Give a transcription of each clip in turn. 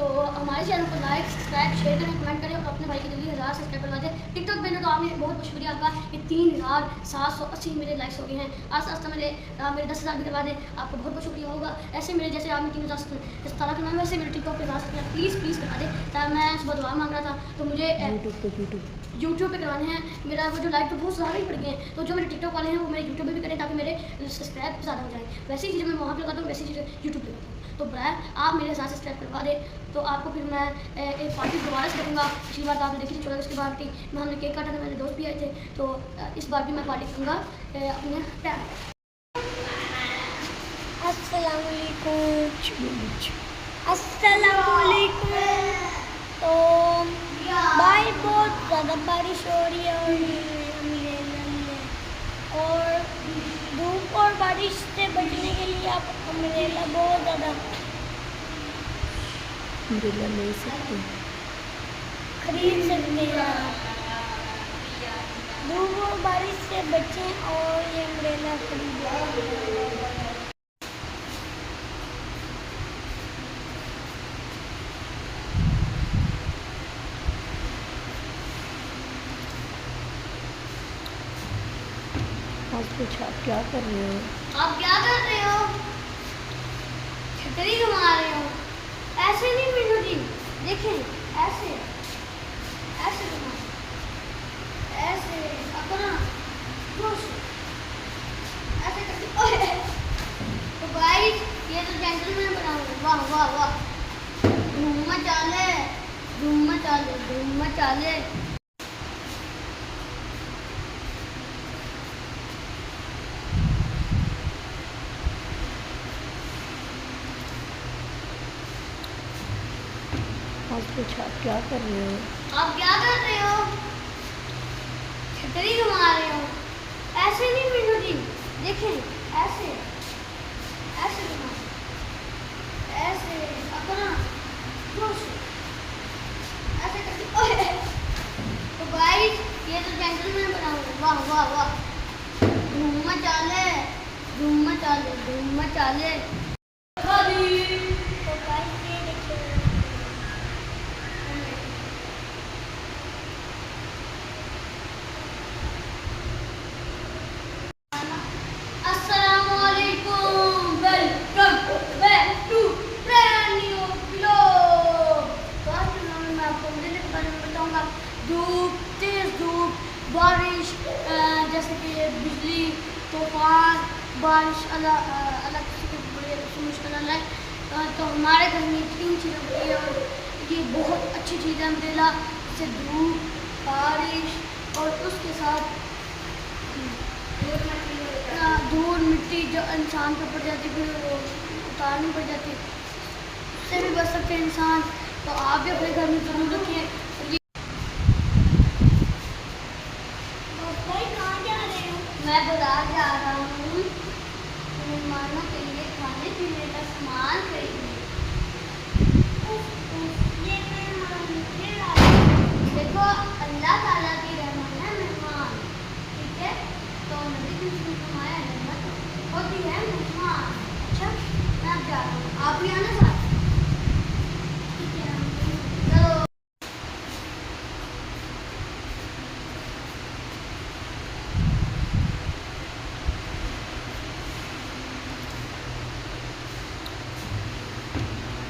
तो हमारे चैनल को लाइक सब्सक्राइब शेयर करें, कमेंट करें और अपने भाई की जल्दी 1000 सब्सक्राइब करवा दें। टिकटॉक पे तो आपने बहुत बहुत शुक्रिया आपका, ये 3780 मेरे लाइक्स हो गए हैं। आस्ता आस्ता मेरे 10,000 भी करवा दें, आपको बहुत बहुत शुक्रिया होगा। ऐसे मेरे जैसे आपने 3000 करना है वैसे मेरे टिकटॉक पे 1000 सब्सक्राइब प्लीज़ करवा दें। तो मैं सुबह दुआ मांग रहा था तो मुझे यूट्यूब पे करवाने हैं। मेरा वो जो लाइक तो बहुत सारे ही पड़ गए हैं, तो जो मेरे टिकटॉक वाले हैं वो मेरे यूट्यूब पे भी करें ताकि मेरे सब्सक्राइब ज़्यादा हो जाए। वैसी चीज़ें मैं वहाँ पे लगाता हूँ, वैसी चीज़ें यूट्यूब पे करता हूँ। तो बराए आप मेरे साथ सब्सक्राइब करवा दें, तो आपको फिर मैं एक पार्टी दोबारा से करूँगा। पिछली बार तो आपने देखी थी 14 अगस्त की पार्टी में हमने केक काटा था, मेरे दोस्त भी आए थे। तो इस बार भी मैं पार्टी करूँगा अपने टाइम। अस्सलामुअलैकुम। तो भाई बहुत ज़्यादा बारिश हो रही है और धूप और बारिश से बचने के लिए आप अम्ब्रेला बहुत ज़्यादा ले सकते खरीद सकते हैं। धूप और बारिश से बचें और ये अम्ब्रेला खरीदें। आज कुछ आप क्या कर रहे हो? आप क्या कर रहे हो? छतरी घुमा रहे हो? ऐसे नहीं मीनू जी, देखें ऐसे ऐसे घुमा, ऐसे अपना जोश ऐसे करके। ओए तो गाइस ये तो जेंटलमैन बना हुआ। वाह वाह वाह, धूम मचा ले, धूम मचा ले, धूम मचा ले। आज कुछ आप क्या कर रहे हो? आप क्या कर रहे हो? छतरी घुमा रहे हो? ऐसे नहीं मीनू जी, देखें ऐसे ऐसे घुमा, ऐसे अपना जोश ऐसे करके। ओए तो गाइस ये तो जेंटलमैन बना हुआ। वाह वाह वाह, धूम मचा ले, धूम मचा ले, धूम मचा ले। तो गाइस ये देखिए अस्सलामुअलैकुम, welcome back to brand new vlog. तो आज के व्लॉग में मैं आपको अम्ब्रेला के बारे में बताऊंगा। धूप, तेज धूप, बारिश, जैसे कि बिजली, तूफान, बारिश, अलग से बड़े मुश्किल है। तो हमारे घर में 3 चीज़ें होती है और ये बहुत अच्छी चीज़ है अम्ब्रेला। जैसे धूप, बारिश और उसके साथ धूल मिट्टी जो इंसान पर पड़ जाती फिर वो उतारनी पड़ जाती, उससे भी बच सकते हैं इंसान। तो आप भी अपने घर में जरूर रखिए। मैं बाजार जा रहा हूँ मेहमानों के लिए खाने पीने का सामान खरीदने। देखो अल्लाह ताला की रहमत है मेहमान, ठीक है? तो नबी की फरमाया रहमत होती है मेहमान। अच्छा मैं अब जा रहा हूँ, आप भी आना साथ, ठीक है? चलो।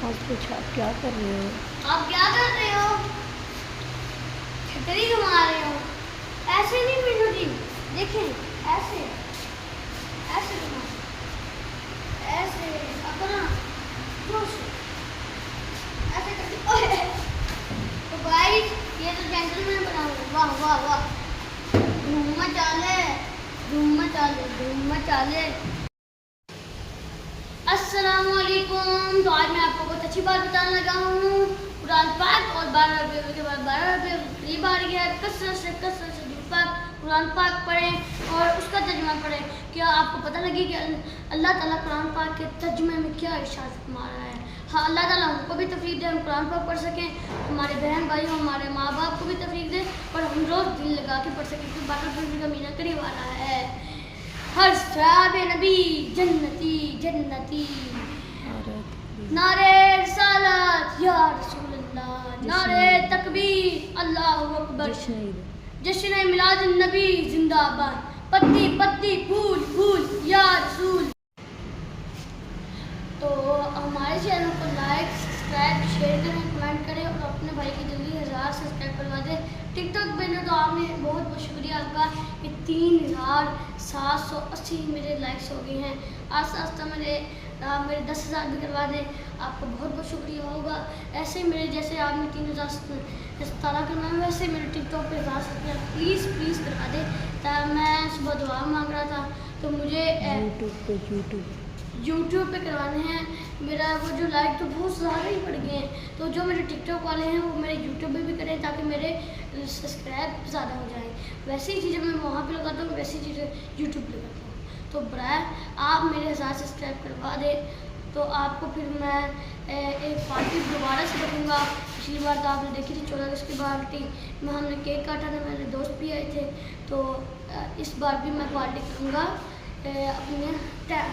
आज कुछ आप क्या कर रहे हो? आप क्या कर रहे हो? छतरी घुमा रहे हो? ऐसे नहीं मीनू जी, देखें ऐसे ऐसे घुमा, ऐसे अपना जोश ऐसे करके। ओए तो गाइस ये तो जेंटलमैन बना हुआ। वाह वाह वाह, धूम मचा ले, धूम मचा ले, धूम मचा ले। अस्सलामुअलैकुम। तो आज मैं आपको बहुत अच्छी बात बताने लगा हूँ। कुरान पाक और 12 रबीउल के बाद 12 रबीउल करीब आ रही है। कसरत से दुरूद पाक कुरान पाक पढ़ें और उसका तर्जुमा पढ़ें। क्या आपको पता लगी कि अल्लाह ताला कुरान पाक के तर्जुमे में क्या इरशाद फरमा रहा है? हाँ, अल्लाह ताला हमको भी तौफीक दे हम कुरान पाक पढ़ सकें, हमारे बहन भाइयों हमारे माँ बाप को भी तौफीक दे और हम रोज़ दिल लगा के पढ़ सकें क्योंकि 12 रबीउल का महीना करीब आ रहा है। हर सहाबे नबी जन्नती जन्नती, नारे रिसालत या या रसूल अल्लाह, नारे तकबीर, अल्लाहु अकबर, जश्न ईद। जश्न मिलाद नबी जिंदाबाद, पत्ती पत्ती फूल फूल या रसूल। तो हमारे चैनल को लाइक सब्सक्राइब शेयर करें, कमेंट करें और अपने भाई की जल्दी 1000 सब्सक्राइब करवा दें। टिकटॉक पे तो आपने बहुत बहुत शुक्रिया आपका कि 3780 मेरे लाइक्स हो गए हैं। आस्ता आस्ता मेरे 10,000 भी करवा दें, आपका बहुत बहुत शुक्रिया होगा। ऐसे ही मेरे जैसे आपने 3017 करवाए वैसे मेरे टिकटॉक पे 1000 सब्सक्राइब प्लीज़ प्लीज़ करवा दें। मैं सुबह दुआ मांग रहा था तो मुझे यूट्यूब पे करवाने हैं। मेरा वो जो लाइक तो बहुत ज़्यादा ही बढ़ गए हैं, तो जो मेरे टिकटॉक वाले हैं वो मेरे यूट्यूब पे भी करें ताकि मेरे सब्सक्राइब ज़्यादा हो जाएं। वैसी चीज़ें मैं वहाँ पे लगाता हूँ, वैसी चीज़ें यूट्यूब पे लगाता हूँ। तो बराए आप मेरे 1000 सब्सक्राइब करवा दें तो आपको फिर मैं एक पार्टी दोबारा से रखूँगा। पिछली बार तो आपने देखी थी 14 अगस्त की पार्टी में हमने केक काटा था, मेरे दोस्त भी आए थे। तो इस बार भी मैं पार्टी करूँगा अपने टाइम।